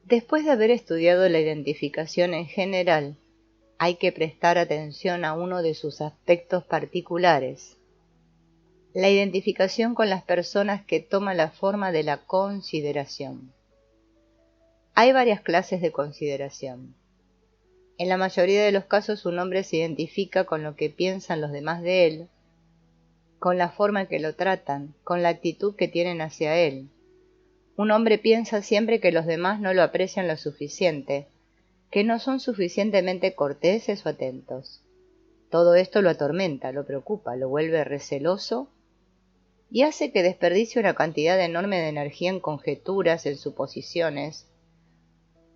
Después de haber estudiado la identificación en general, hay que prestar atención a uno de sus aspectos particulares: la identificación con las personas que toma la forma de la consideración. Hay varias clases de consideración. En la mayoría de los casos un hombre se identifica con lo que piensan los demás de él, con la forma en que lo tratan, con la actitud que tienen hacia él. Un hombre piensa siempre que los demás no lo aprecian lo suficiente, que no son suficientemente corteses o atentos. Todo esto lo atormenta, lo preocupa, lo vuelve receloso y hace que desperdicie una cantidad enorme de energía en conjeturas, en suposiciones.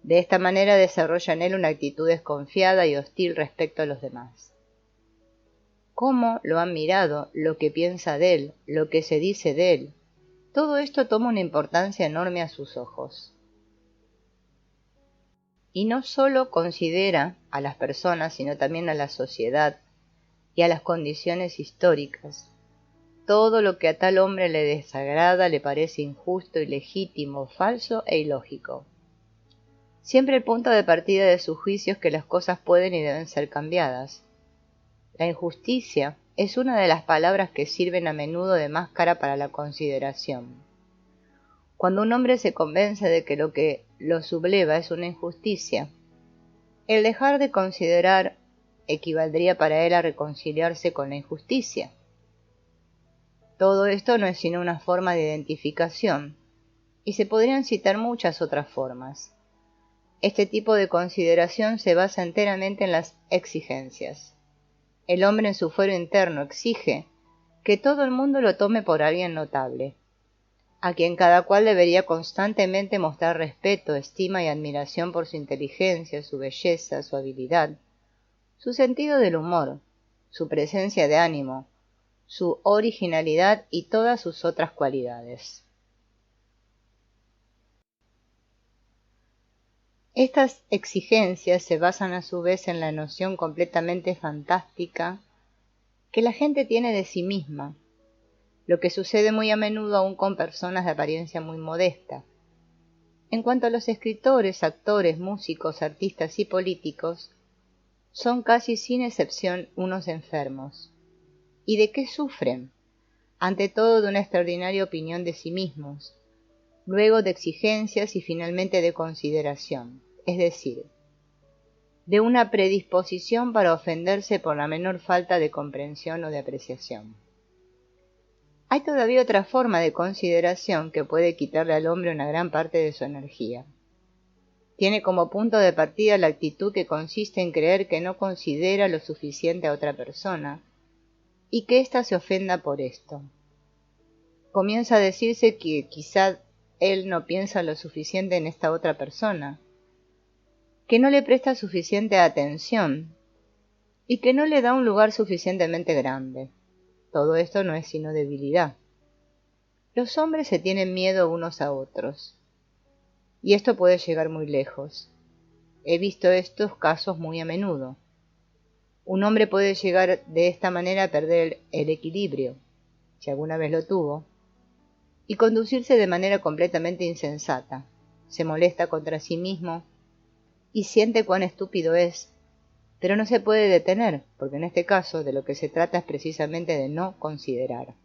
De esta manera desarrolla en él una actitud desconfiada y hostil respecto a los demás. Cómo lo han mirado, lo que piensa de él, lo que se dice de él, todo esto toma una importancia enorme a sus ojos. Y no solo considera a las personas, sino también a la sociedad y a las condiciones históricas. Todo lo que a tal hombre le desagrada le parece injusto, ilegítimo, falso e ilógico. Siempre el punto de partida de su juicio es que las cosas pueden y deben ser cambiadas. La injusticia es una de las palabras que sirven a menudo de máscara para la consideración. Cuando un hombre se convence de que lo subleva es una injusticia, el dejar de considerar equivaldría para él a reconciliarse con la injusticia. Todo esto no es sino una forma de identificación, y se podrían citar muchas otras formas. Este tipo de consideración se basa enteramente en las exigencias. El hombre en su fuero interno exige que todo el mundo lo tome por alguien notable, a quien cada cual debería constantemente mostrar respeto, estima y admiración por su inteligencia, su belleza, su habilidad, su sentido del humor, su presencia de ánimo, su originalidad y todas sus otras cualidades. Estas exigencias se basan a su vez en la noción completamente fantástica que la gente tiene de sí misma, lo que sucede muy a menudo aún con personas de apariencia muy modesta. En cuanto a los escritores, actores, músicos, artistas y políticos, son casi sin excepción unos enfermos. ¿Y de qué sufren? Ante todo de una extraordinaria opinión de sí mismos, luego de exigencias y finalmente de consideración, es decir, de una predisposición para ofenderse por la menor falta de comprensión o de apreciación. Hay todavía otra forma de consideración que puede quitarle al hombre una gran parte de su energía. Tiene como punto de partida la actitud que consiste en creer que no considera lo suficiente a otra persona y que ésta se ofenda por esto. Comienza a decirse que quizá él no piensa lo suficiente en esta otra persona, que no le presta suficiente atención y que no le da un lugar suficientemente grande. Todo esto no es sino debilidad. Los hombres se tienen miedo unos a otros, y esto puede llegar muy lejos. He visto estos casos muy a menudo. Un hombre puede llegar de esta manera a perder el equilibrio, si alguna vez lo tuvo, y conducirse de manera completamente insensata. Se molesta contra sí mismo y siente cuán estúpido es, pero no se puede detener, porque en este caso de lo que se trata es precisamente de no considerar.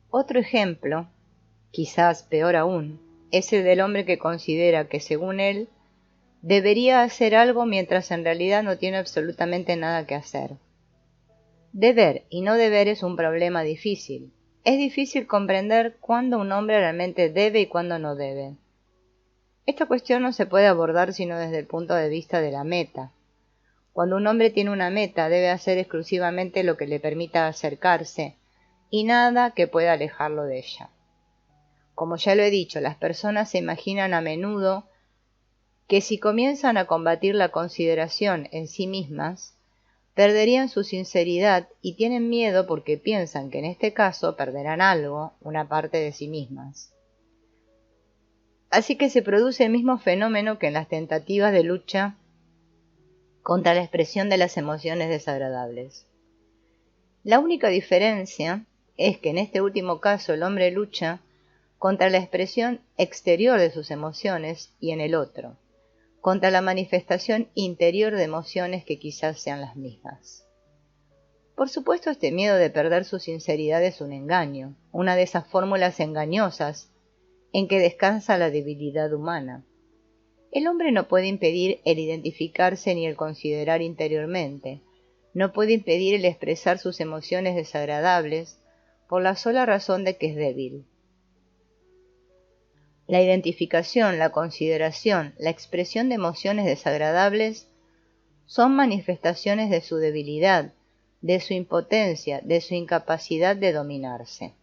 Otro ejemplo, quizás peor aún, es el del hombre que considera que, según él, debería hacer algo mientras en realidad no tiene absolutamente nada que hacer. Deber y no deber es un problema difícil. Es difícil comprender cuándo un hombre realmente debe y cuándo no debe. Esta cuestión no se puede abordar sino desde el punto de vista de la meta. Cuando un hombre tiene una meta, debe hacer exclusivamente lo que le permita acercarse, y nada que pueda alejarlo de ella. Como ya lo he dicho, las personas se imaginan a menudo que si comienzan a combatir la consideración en sí mismas, perderían su sinceridad y tienen miedo porque piensan que en este caso perderán algo, una parte de sí mismas. Así que se produce el mismo fenómeno que en las tentativas de lucha contra la expresión de las emociones desagradables. La única diferencia es que en este último caso el hombre lucha contra la expresión exterior de sus emociones y en el otro, contra la manifestación interior de emociones que quizás sean las mismas. Por supuesto, este miedo de perder su sinceridad es un engaño, una de esas fórmulas engañosas en que descansa la debilidad humana. El hombre no puede impedir el identificarse ni el considerar interiormente, no puede impedir el expresar sus emociones desagradables por la sola razón de que es débil. La identificación, la consideración, la expresión de emociones desagradables son manifestaciones de su debilidad, de su impotencia, de su incapacidad de dominarse.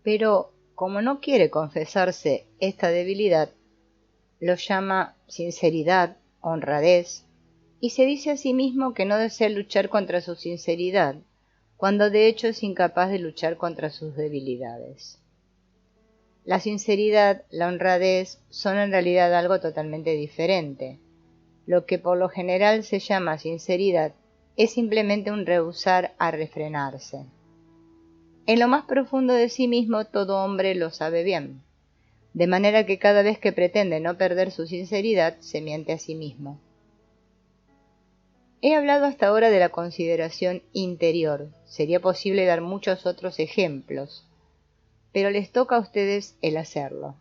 Pero, como no quiere confesarse esta debilidad, lo llama sinceridad, honradez, y se dice a sí mismo que no desea luchar contra su sinceridad, cuando de hecho es incapaz de luchar contra sus debilidades. La sinceridad, la honradez, son en realidad algo totalmente diferente. Lo que por lo general se llama sinceridad es simplemente un rehusar a refrenarse. En lo más profundo de sí mismo todo hombre lo sabe bien, de manera que cada vez que pretende no perder su sinceridad se miente a sí mismo. He hablado hasta ahora de la consideración interior, sería posible dar muchos otros ejemplos, pero les toca a ustedes el hacerlo.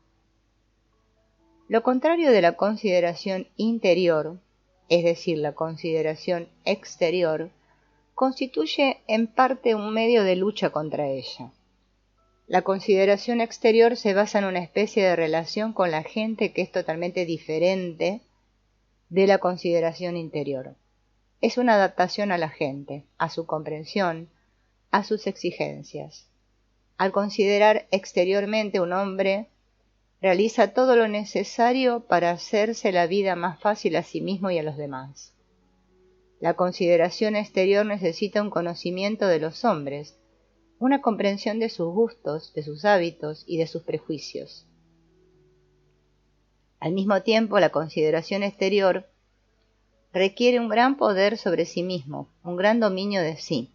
Lo contrario de la consideración interior, es decir, la consideración exterior, constituye en parte un medio de lucha contra ella. La consideración exterior se basa en una especie de relación con la gente que es totalmente diferente de la consideración interior. Es una adaptación a la gente, a su comprensión, a sus exigencias. Al considerar exteriormente, un hombre realiza todo lo necesario para hacerse la vida más fácil a sí mismo y a los demás. La consideración exterior necesita un conocimiento de los hombres, una comprensión de sus gustos, de sus hábitos y de sus prejuicios. Al mismo tiempo, la consideración exterior requiere un gran poder sobre sí mismo, un gran dominio de sí.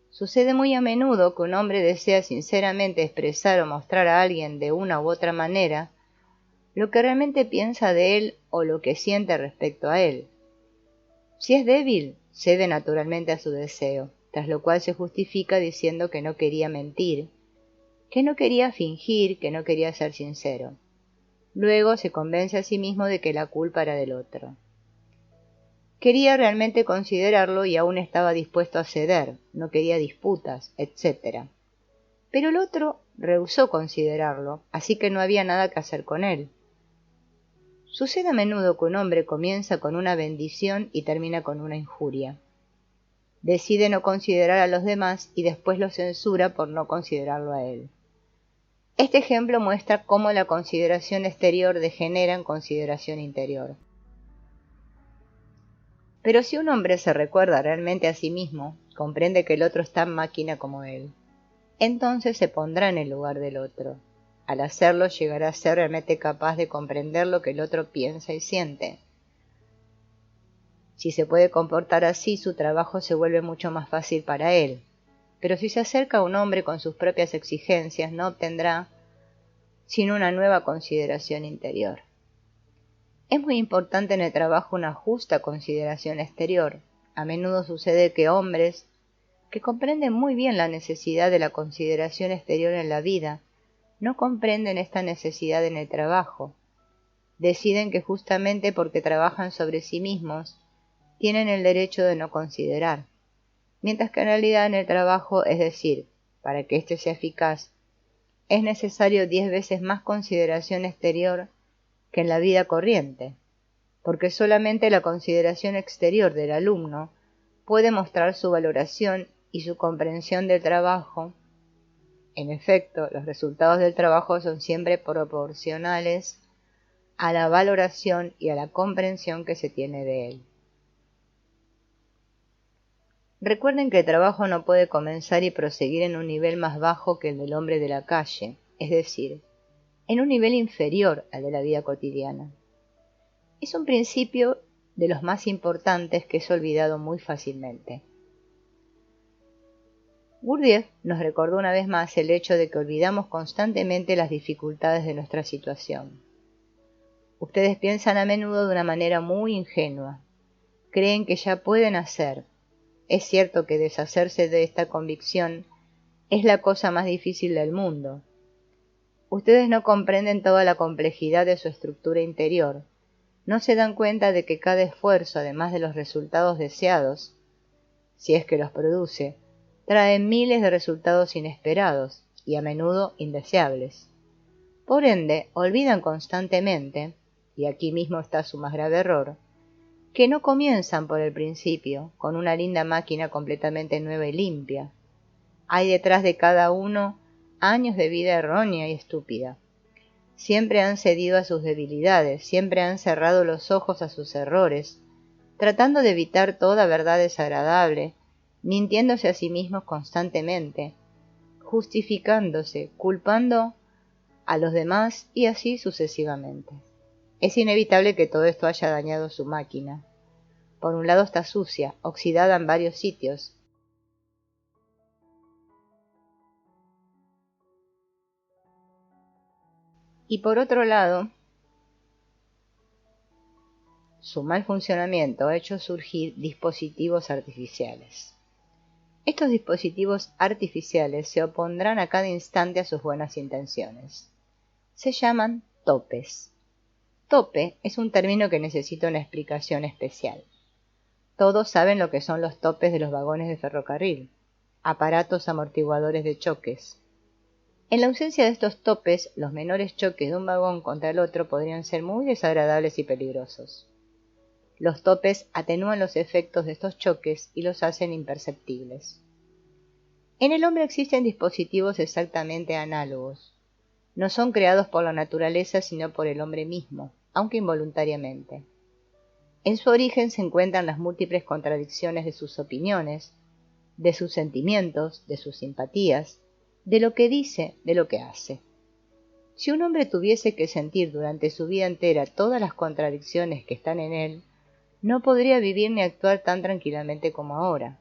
Sucede muy a menudo que un hombre desea sinceramente expresar o mostrar a alguien de una u otra manera lo que realmente piensa de él o lo que siente respecto a él. Si es débil, cede naturalmente a su deseo, tras lo cual se justifica diciendo que no quería mentir, que no quería fingir, que no quería ser sincero. Luego se convence a sí mismo de que la culpa era del otro. Quería realmente considerarlo y aún estaba dispuesto a ceder, no quería disputas, etc. Pero el otro rehusó considerarlo, así que no había nada que hacer con él. Sucede a menudo que un hombre comienza con una bendición y termina con una injuria. Decide no considerar a los demás y después los censura por no considerarlo a él. Este ejemplo muestra cómo la consideración exterior degenera en consideración interior. Pero si un hombre se recuerda realmente a sí mismo, comprende que el otro es tan máquina como él, entonces se pondrá en el lugar del otro. Al hacerlo llegará a ser realmente capaz de comprender lo que el otro piensa y siente. Si se puede comportar así, su trabajo se vuelve mucho más fácil para él. Pero si se acerca a un hombre con sus propias exigencias, no obtendrá sino una nueva consideración interior. Es muy importante en el trabajo una justa consideración exterior. A menudo sucede que hombres que comprenden muy bien la necesidad de la consideración exterior en la vida, no comprenden esta necesidad en el trabajo. Deciden que justamente porque trabajan sobre sí mismos, tienen el derecho de no considerar, mientras que en realidad en el trabajo, es decir, para que éste sea eficaz, es necesario 10 veces más consideración exterior que en la vida corriente, porque solamente la consideración exterior del alumno puede mostrar su valoración y su comprensión del trabajo. En efecto, los resultados del trabajo son siempre proporcionales a la valoración y a la comprensión que se tiene de él. Recuerden que el trabajo no puede comenzar y proseguir en un nivel más bajo que el del hombre de la calle, es decir, en un nivel inferior al de la vida cotidiana. Es un principio de los más importantes que es olvidado muy fácilmente. Gurdjieff nos recordó una vez más el hecho de que olvidamos constantemente las dificultades de nuestra situación. Ustedes piensan a menudo de una manera muy ingenua. Creen que ya pueden hacer. Es cierto que deshacerse de esta convicción es la cosa más difícil del mundo. Ustedes no comprenden toda la complejidad de su estructura interior. No se dan cuenta de que cada esfuerzo, además de los resultados deseados, si es que los produce, trae miles de resultados inesperados y a menudo indeseables. Por ende, olvidan constantemente, y aquí mismo está su más grave error, que no comienzan por el principio, con una linda máquina completamente nueva y limpia. Hay detrás de cada uno años de vida errónea y estúpida. Siempre han cedido a sus debilidades, siempre han cerrado los ojos a sus errores, tratando de evitar toda verdad desagradable, mintiéndose a sí mismos constantemente, justificándose, culpando a los demás y así sucesivamente. Es inevitable que todo esto haya dañado su máquina. Por un lado está sucia, oxidada en varios sitios. Y por otro lado, su mal funcionamiento ha hecho surgir dispositivos artificiales. Estos dispositivos artificiales se opondrán a cada instante a sus buenas intenciones. Se llaman topes. Tope es un término que necesita una explicación especial. Todos saben lo que son los topes de los vagones de ferrocarril, aparatos amortiguadores de choques. En la ausencia de estos topes, los menores choques de un vagón contra el otro podrían ser muy desagradables y peligrosos. Los topes atenúan los efectos de estos choques y los hacen imperceptibles. En el hombre existen dispositivos exactamente análogos. No son creados por la naturaleza sino por el hombre mismo, aunque involuntariamente. En su origen se encuentran las múltiples contradicciones de sus opiniones, de sus sentimientos, de sus simpatías, de lo que dice, de lo que hace. Si un hombre tuviese que sentir durante su vida entera todas las contradicciones que están en él, no podría vivir ni actuar tan tranquilamente como ahora.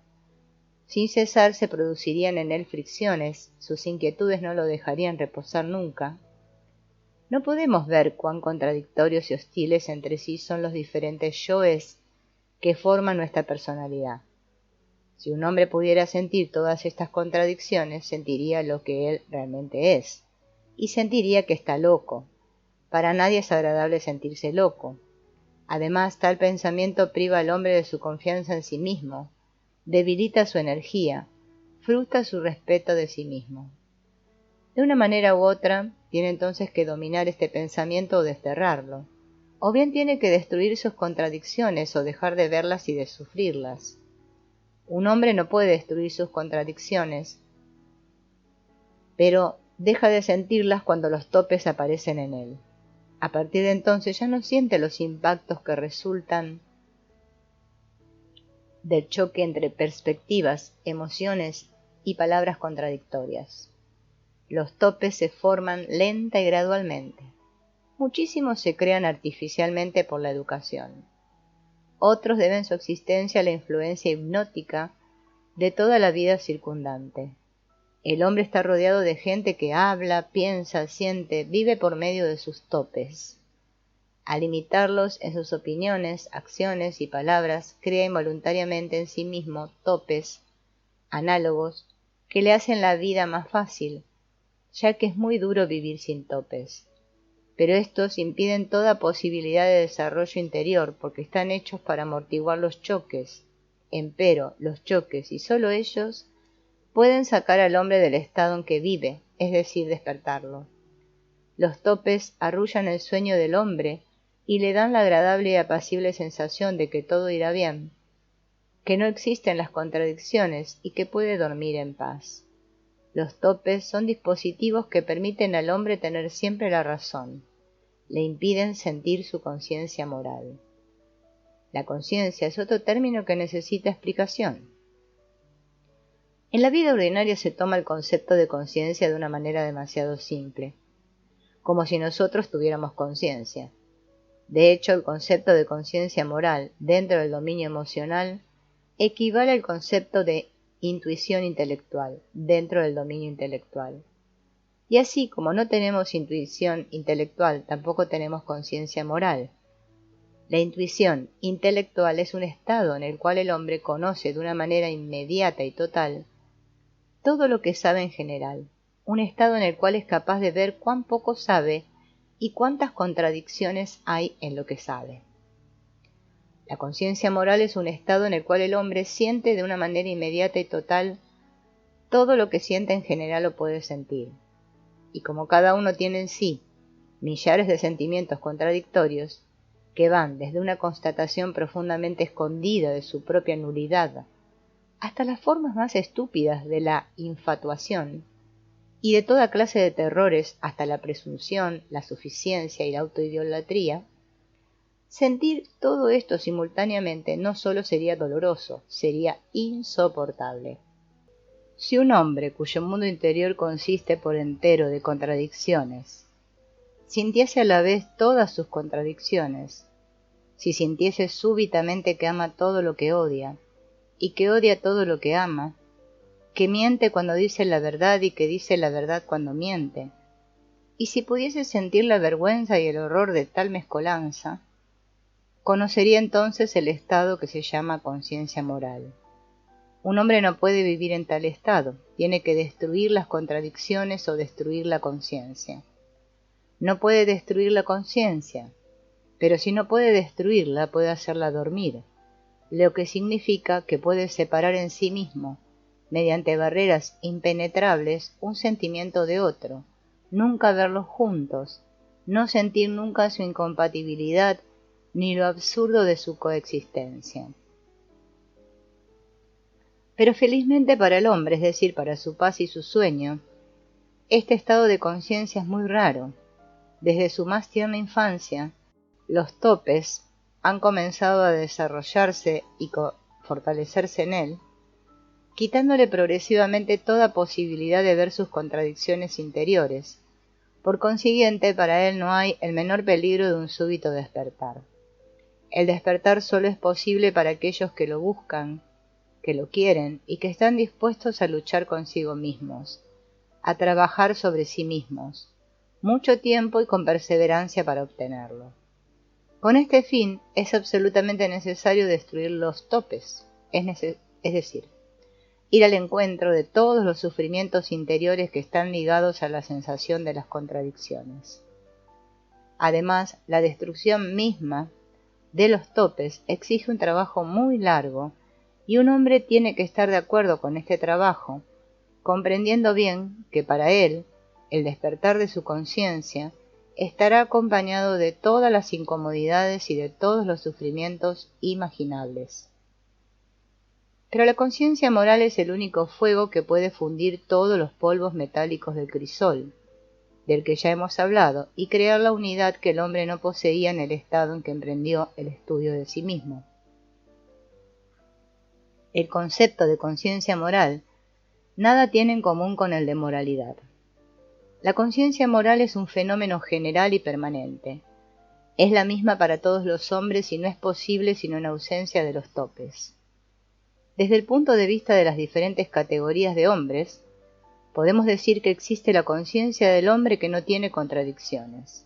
Sin cesar se producirían en él fricciones, sus inquietudes no lo dejarían reposar nunca. No podemos ver cuán contradictorios y hostiles entre sí son los diferentes yoes que forman nuestra personalidad. Si un hombre pudiera sentir todas estas contradicciones, sentiría lo que él realmente es, y sentiría que está loco. Para nadie es agradable sentirse loco. Además, tal pensamiento priva al hombre de su confianza en sí mismo, debilita su energía, frustra su respeto de sí mismo. De una manera u otra, tiene entonces que dominar este pensamiento o desterrarlo, o bien tiene que destruir sus contradicciones o dejar de verlas y de sufrirlas. Un hombre no puede destruir sus contradicciones, pero deja de sentirlas cuando los topes aparecen en él. A partir de entonces ya no siente los impactos que resultan del choque entre perspectivas, emociones y palabras contradictorias. Los topes se forman lenta y gradualmente. Muchísimos se crean artificialmente por la educación. Otros deben su existencia a la influencia hipnótica de toda la vida circundante. El hombre está rodeado de gente que habla, piensa, siente, vive por medio de sus topes. Al imitarlos en sus opiniones, acciones y palabras, crea involuntariamente en sí mismo topes análogos que le hacen la vida más fácil, ya que es muy duro vivir sin topes. Pero estos impiden toda posibilidad de desarrollo interior porque están hechos para amortiguar los choques. Empero, los choques, y sólo ellos, pueden sacar al hombre del estado en que vive, es decir, despertarlo. Los topes arrullan el sueño del hombre y le dan la agradable y apacible sensación de que todo irá bien, que no existen las contradicciones y que puede dormir en paz. Los topes son dispositivos que permiten al hombre tener siempre la razón, le impiden sentir su conciencia moral. La conciencia es otro término que necesita explicación. En la vida ordinaria se toma el concepto de conciencia de una manera demasiado simple, como si nosotros tuviéramos conciencia. De hecho, el concepto de conciencia moral dentro del dominio emocional equivale al concepto de intuición intelectual, dentro del dominio intelectual. Y así como no tenemos intuición intelectual, tampoco tenemos conciencia moral. La intuición intelectual es un estado en el cual el hombre conoce de una manera inmediata y total todo lo que sabe en general, un estado en el cual es capaz de ver cuán poco sabe y cuántas contradicciones hay en lo que sabe. La conciencia moral es un estado en el cual el hombre siente de una manera inmediata y total todo lo que siente en general o puede sentir. Y como cada uno tiene en sí millares de sentimientos contradictorios, que van desde una constatación profundamente escondida de su propia nulidad, hasta las formas más estúpidas de la infatuación, y de toda clase de terrores hasta la presunción, la suficiencia y la autoidolatría, sentir todo esto simultáneamente no solo sería doloroso, sería insoportable. Si un hombre cuyo mundo interior consiste por entero de contradicciones, sintiese a la vez todas sus contradicciones, si sintiese súbitamente que ama todo lo que odia, y que odia todo lo que ama, que miente cuando dice la verdad y que dice la verdad cuando miente, y si pudiese sentir la vergüenza y el horror de tal mezcolanza, conocería entonces el estado que se llama conciencia moral. Un hombre no puede vivir en tal estado, tiene que destruir las contradicciones o destruir la conciencia. No puede destruir la conciencia, pero si no puede destruirla, puede hacerla dormir, lo que significa que puede separar en sí mismo, mediante barreras impenetrables, un sentimiento de otro, nunca verlos juntos, no sentir nunca su incompatibilidad ni lo absurdo de su coexistencia. Pero felizmente para el hombre, es decir, para su paz y su sueño, este estado de conciencia es muy raro. Desde su más tierna infancia, los topes han comenzado a desarrollarse y fortalecerse en él, quitándole progresivamente toda posibilidad de ver sus contradicciones interiores. Por consiguiente, para él no hay el menor peligro de un súbito despertar. El despertar solo es posible para aquellos que lo buscan, que lo quieren y que están dispuestos a luchar consigo mismos, a trabajar sobre sí mismos, mucho tiempo y con perseverancia para obtenerlo. Con este fin es absolutamente necesario destruir los topes, es decir, ir al encuentro de todos los sufrimientos interiores que están ligados a la sensación de las contradicciones. Además, la destrucción misma de los topes exige un trabajo muy largo y un hombre tiene que estar de acuerdo con este trabajo, comprendiendo bien que para él el despertar de su conciencia estará acompañado de todas las incomodidades y de todos los sufrimientos imaginables. Pero la conciencia moral es el único fuego que puede fundir todos los polvos metálicos del crisol, del que ya hemos hablado, y crear la unidad que el hombre no poseía en el estado en que emprendió el estudio de sí mismo. El concepto de conciencia moral nada tiene en común con el de moralidad. La conciencia moral es un fenómeno general y permanente. Es la misma para todos los hombres y no es posible sino en ausencia de los topes. Desde el punto de vista de las diferentes categorías de hombres, podemos decir que existe la conciencia del hombre que no tiene contradicciones.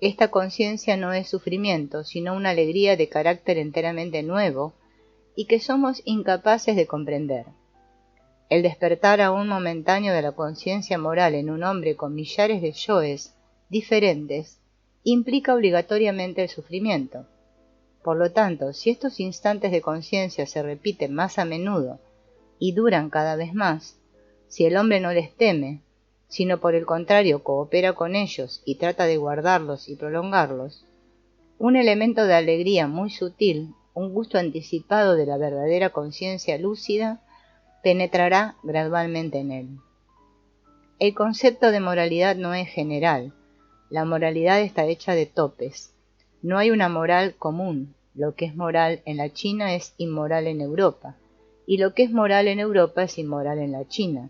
Esta conciencia no es sufrimiento, sino una alegría de carácter enteramente nuevo y que somos incapaces de comprender. El despertar aún momentáneo de la conciencia moral en un hombre con millares de yoes diferentes implica obligatoriamente el sufrimiento. Por lo tanto, si estos instantes de conciencia se repiten más a menudo y duran cada vez más, si el hombre no les teme, sino por el contrario coopera con ellos y trata de guardarlos y prolongarlos, un elemento de alegría muy sutil, un gusto anticipado de la verdadera conciencia lúcida, penetrará gradualmente en él. El concepto de moralidad no es general, la moralidad está hecha de topes. No hay una moral común, lo que es moral en la China es inmoral en Europa, y lo que es moral en Europa es inmoral en la China.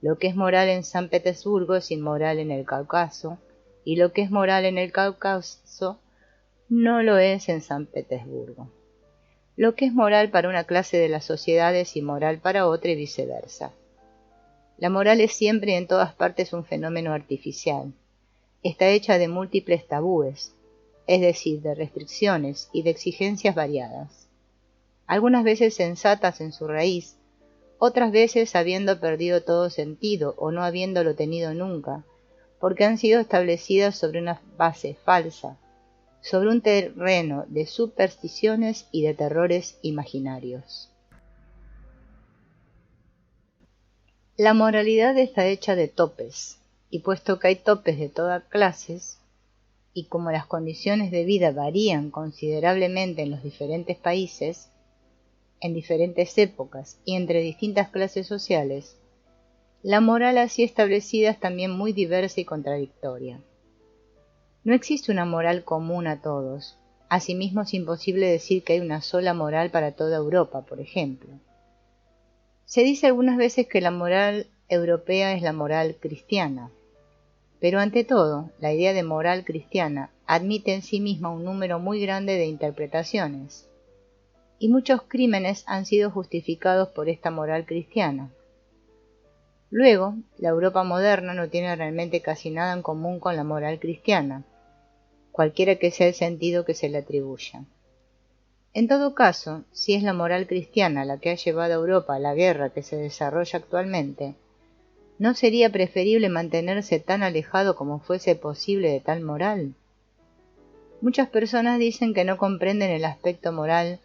Lo que es moral en San Petersburgo es inmoral en el Cáucaso, y lo que es moral en el Cáucaso no lo es en San Petersburgo. lo que es moral para una clase de la sociedad es inmoral para otra y viceversa. La moral es siempre y en todas partes un fenómeno artificial. Está hecha de múltiples tabúes, es decir, de restricciones y de exigencias variadas. Algunas veces sensatas en su raíz, otras veces habiendo perdido todo sentido o no habiéndolo tenido nunca, porque han sido establecidas sobre una base falsa, sobre un terreno de supersticiones y de terrores imaginarios. La moralidad está hecha de topes, y puesto que hay topes de todas clases, y como las condiciones de vida varían considerablemente en los diferentes países, en diferentes épocas y entre distintas clases sociales, la moral así establecida es también muy diversa y contradictoria. No existe una moral común a todos. Asimismo es imposible decir que hay una sola moral para toda Europa, por ejemplo. Se dice algunas veces que la moral europea es la moral cristiana, pero ante todo, la idea de moral cristiana admite en sí misma un número muy grande de interpretaciones, y muchos crímenes han sido justificados por esta moral cristiana. Luego, la Europa moderna no tiene realmente casi nada en común con la moral cristiana, cualquiera que sea el sentido que se le atribuya. En todo caso, si es la moral cristiana la que ha llevado a Europa a la guerra que se desarrolla actualmente, ¿no sería preferible mantenerse tan alejado como fuese posible de tal moral? Muchas personas dicen que no comprenden el aspecto moral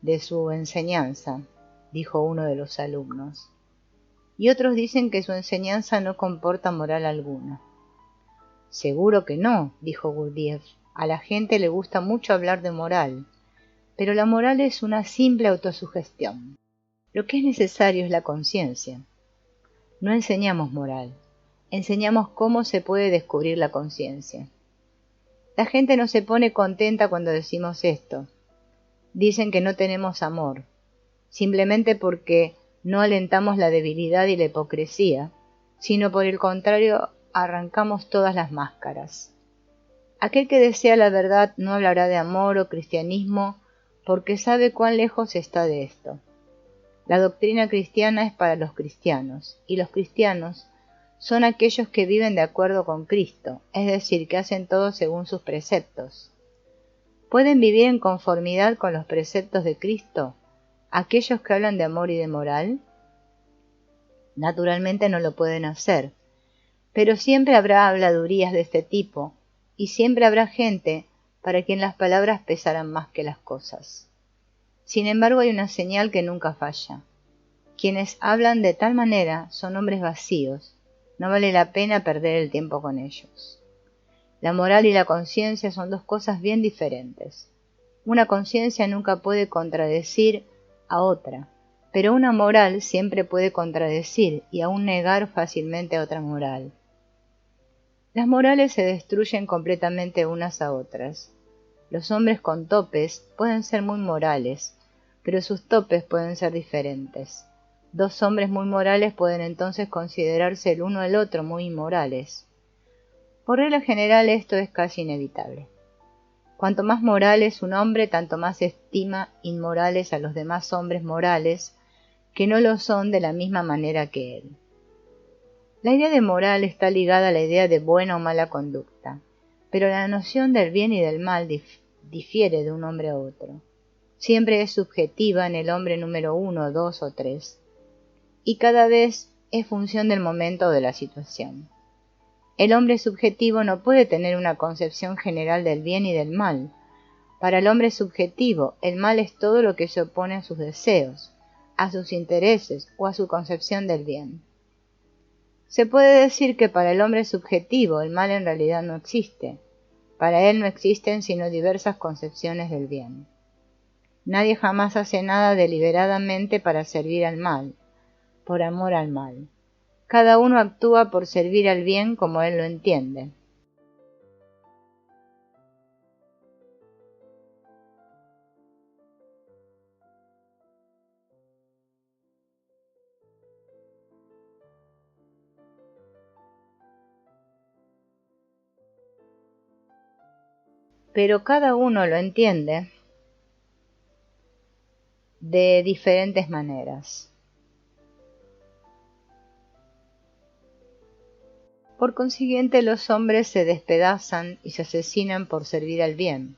de su enseñanza, dijo uno de los alumnos, y otros dicen que su enseñanza no comporta moral alguna. Seguro que no, dijo Gurdjieff, a la gente le gusta mucho hablar de moral, pero la moral es una simple autosugestión. Lo que es necesario es la conciencia. No enseñamos moral, enseñamos cómo se puede descubrir la conciencia. La gente no se pone contenta cuando decimos esto. Dicen que no tenemos amor, simplemente porque no alentamos la debilidad y la hipocresía, sino por el contrario arrancamos todas las máscaras. Aquel que desea la verdad no hablará de amor o cristianismo porque sabe cuán lejos está de esto. La doctrina cristiana es para los cristianos, y los cristianos son aquellos que viven de acuerdo con Cristo, es decir, que hacen todo según sus preceptos. ¿Pueden vivir en conformidad con los preceptos de Cristo aquellos que hablan de amor y de moral? Naturalmente no lo pueden hacer, pero siempre habrá habladurías de este tipo, y siempre habrá gente para quien las palabras pesarán más que las cosas. Sin embargo, hay una señal que nunca falla. Quienes hablan de tal manera son hombres vacíos, no vale la pena perder el tiempo con ellos. La moral y la conciencia son dos cosas bien diferentes. Una conciencia nunca puede contradecir a otra, pero una moral siempre puede contradecir y aún negar fácilmente a otra moral. Las morales se destruyen completamente unas a otras. Los hombres con topes pueden ser muy morales, pero sus topes pueden ser diferentes. Dos hombres muy morales pueden entonces considerarse el uno el otro muy inmorales. Por regla general esto es casi inevitable. Cuanto más moral es un hombre, tanto más estima inmorales a los demás hombres morales, que no lo son de la misma manera que él. La idea de moral está ligada a la idea de buena o mala conducta, pero la noción del bien y del mal difiere de un hombre a otro. Siempre es subjetiva en el hombre número 1, 2 o 3, y cada vez es función del momento o de la situación. El hombre subjetivo no puede tener una concepción general del bien y del mal. Para el hombre subjetivo, el mal es todo lo que se opone a sus deseos, a sus intereses o a su concepción del bien. Se puede decir que para el hombre subjetivo el mal en realidad no existe. Para él no existen sino diversas concepciones del bien. Nadie jamás hace nada deliberadamente para servir al mal, por amor al mal. Cada uno actúa por servir al bien como él lo entiende. Pero cada uno lo entiende de diferentes maneras. Por consiguiente, los hombres se despedazan y se asesinan por servir al bien.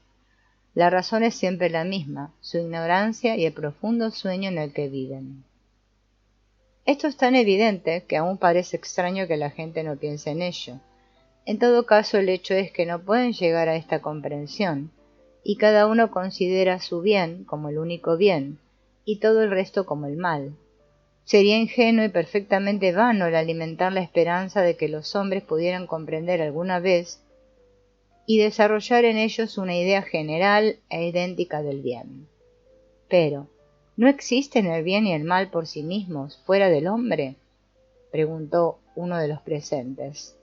La razón es siempre la misma, su ignorancia y el profundo sueño en el que viven. Esto es tan evidente que aún parece extraño que la gente no piense en ello. En todo caso, el hecho es que no pueden llegar a esta comprensión, y cada uno considera su bien como el único bien, y todo el resto como el mal. Sería ingenuo y perfectamente vano el alimentar la esperanza de que los hombres pudieran comprender alguna vez y desarrollar en ellos una idea general e idéntica del bien. Pero, ¿no existen el bien y el mal por sí mismos, fuera del hombre?, preguntó uno de los presentes.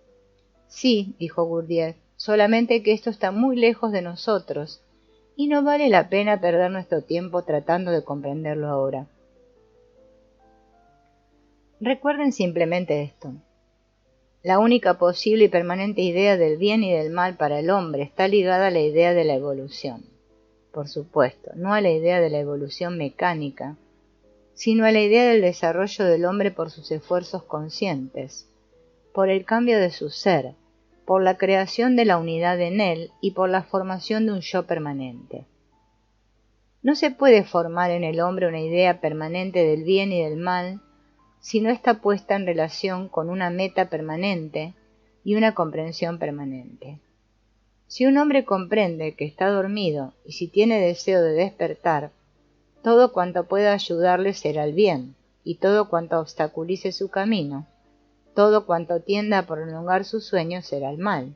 Sí, dijo Gurdjieff, solamente que esto está muy lejos de nosotros, y no vale la pena perder nuestro tiempo tratando de comprenderlo ahora. Recuerden simplemente esto. La única posible y permanente idea del bien y del mal para el hombre está ligada a la idea de la evolución. Por supuesto, no a la idea de la evolución mecánica, sino a la idea del desarrollo del hombre por sus esfuerzos conscientes, por el cambio de su ser, por la creación de la unidad en él y por la formación de un yo permanente. No se puede formar en el hombre una idea permanente del bien y del mal si no está puesta en relación con una meta permanente y una comprensión permanente. Si un hombre comprende que está dormido y si tiene deseo de despertar, todo cuanto pueda ayudarle será el bien, y todo cuanto obstaculice su camino, todo cuanto tienda a prolongar su sueño será el mal.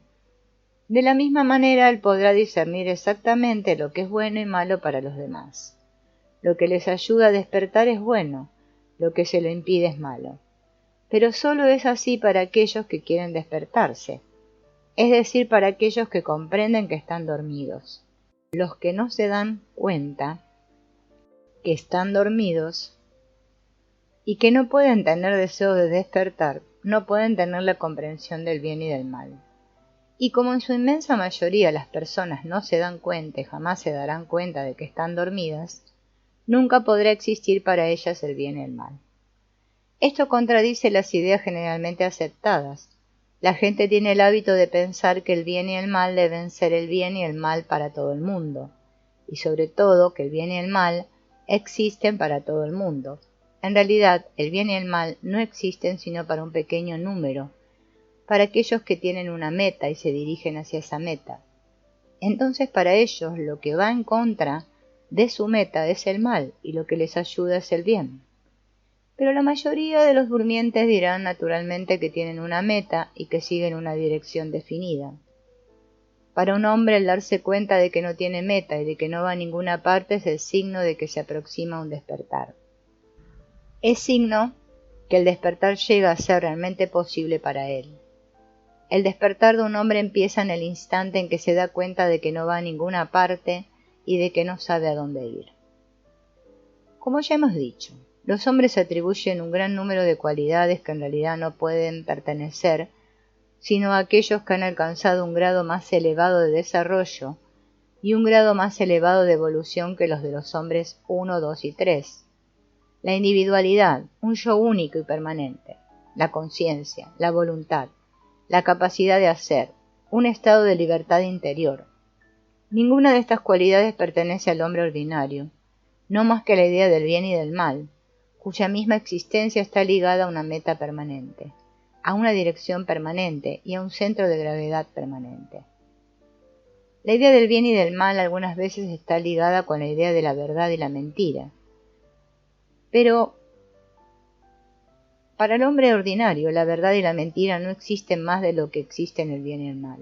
De la misma manera, él podrá discernir exactamente lo que es bueno y malo para los demás. Lo que les ayuda a despertar es bueno, lo que se lo impide es malo. Pero solo es así para aquellos que quieren despertarse, es decir, para aquellos que comprenden que están dormidos. Los que no se dan cuenta que están dormidos y que no pueden tener deseo de despertar, no pueden tener la comprensión del bien y del mal. Y como en su inmensa mayoría las personas no se dan cuenta y jamás se darán cuenta de que están dormidas, nunca podrá existir para ellas el bien y el mal. Esto contradice las ideas generalmente aceptadas. La gente tiene el hábito de pensar que el bien y el mal deben ser el bien y el mal para todo el mundo, y sobre todo que el bien y el mal existen para todo el mundo. En realidad, el bien y el mal no existen sino para un pequeño número, para aquellos que tienen una meta y se dirigen hacia esa meta. Entonces, para ellos, lo que va en contra de su meta es el mal y lo que les ayuda es el bien. Pero la mayoría de los durmientes dirán naturalmente que tienen una meta y que siguen una dirección definida. Para un hombre, el darse cuenta de que no tiene meta y de que no va a ninguna parte es el signo de que se aproxima un despertar. Es signo que el despertar llega a ser realmente posible para él. El despertar de un hombre empieza en el instante en que se da cuenta de que no va a ninguna parte y de que no sabe a dónde ir. Como ya hemos dicho, los hombres atribuyen un gran número de cualidades que en realidad no pueden pertenecer, sino a aquellos que han alcanzado un grado más elevado de desarrollo y un grado más elevado de evolución que los de los hombres 1, 2 y 3. La individualidad, un yo único y permanente, la conciencia, la voluntad, la capacidad de hacer, un estado de libertad interior. Ninguna de estas cualidades pertenece al hombre ordinario, no más que la idea del bien y del mal, cuya misma existencia está ligada a una meta permanente, a una dirección permanente y a un centro de gravedad permanente. La idea del bien y del mal algunas veces está ligada con la idea de la verdad y la mentira. Pero para el hombre ordinario, la verdad y la mentira no existen más de lo que existen el bien y el mal.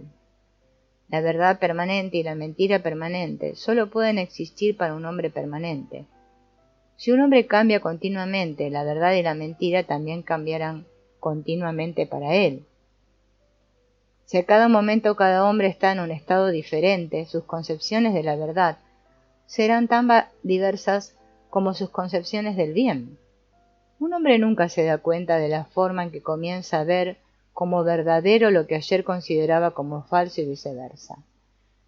La verdad permanente y la mentira permanente solo pueden existir para un hombre permanente. Si un hombre cambia continuamente, la verdad y la mentira también cambiarán continuamente para él. Si a cada momento cada hombre está en un estado diferente, sus concepciones de la verdad serán tan diversas como sus concepciones del bien. Un hombre nunca se da cuenta de la forma en que comienza a ver como verdadero lo que ayer consideraba como falso y viceversa.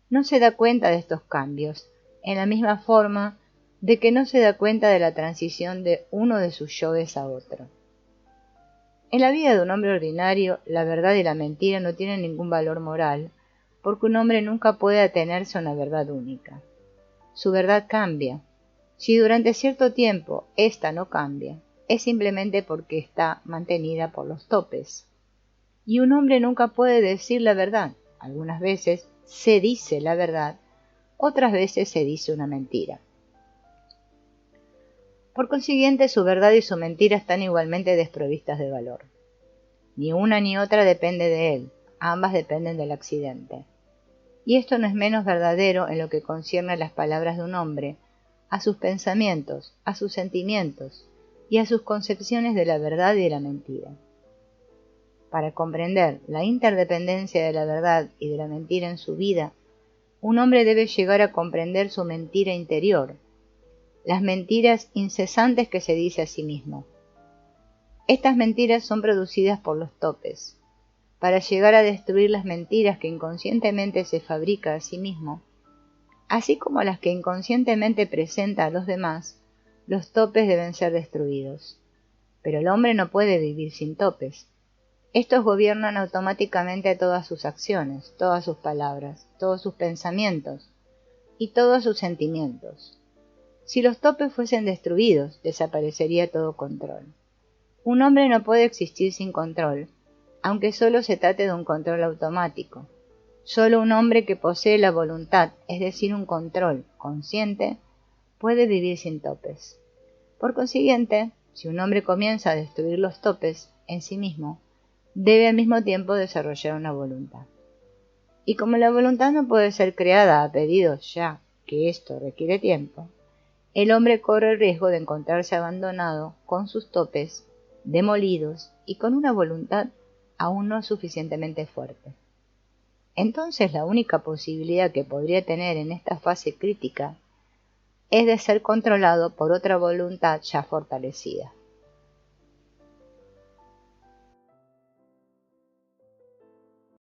No se da cuenta de estos cambios, en la misma forma de que no se da cuenta de la transición de uno de sus yoes a otro. En la vida de un hombre ordinario, la verdad y la mentira no tienen ningún valor moral, porque un hombre nunca puede atenerse a una verdad única. Su verdad cambia. Si durante cierto tiempo ésta no cambia, es simplemente porque está mantenida por los topes. Y un hombre nunca puede decir la verdad. Algunas veces se dice la verdad, otras veces se dice una mentira. Por consiguiente, su verdad y su mentira están igualmente desprovistas de valor. Ni una ni otra depende de él, ambas dependen del accidente. Y esto no es menos verdadero en lo que concierne a las palabras de un hombre, a sus pensamientos, a sus sentimientos y a sus concepciones de la verdad y de la mentira. Para comprender la interdependencia de la verdad y de la mentira en su vida, un hombre debe llegar a comprender su mentira interior, las mentiras incesantes que se dice a sí mismo. Estas mentiras son producidas por los topes. Para llegar a destruir las mentiras que inconscientemente se fabrica a sí mismo, así como las que inconscientemente presenta a los demás, los topes deben ser destruidos. Pero el hombre no puede vivir sin topes. Estos gobiernan automáticamente todas sus acciones, todas sus palabras, todos sus pensamientos y todos sus sentimientos. Si los topes fuesen destruidos, desaparecería todo control. Un hombre no puede existir sin control, aunque solo se trate de un control automático. Solo un hombre que posee la voluntad, es decir, un control consciente, puede vivir sin topes. Por consiguiente, si un hombre comienza a destruir los topes en sí mismo, debe al mismo tiempo desarrollar una voluntad. Y como la voluntad no puede ser creada a pedido ya que esto requiere tiempo, el hombre corre el riesgo de encontrarse abandonado con sus topes, demolidos y con una voluntad aún no suficientemente fuerte. Entonces la única posibilidad que podría tener en esta fase crítica es de ser controlado por otra voluntad ya fortalecida.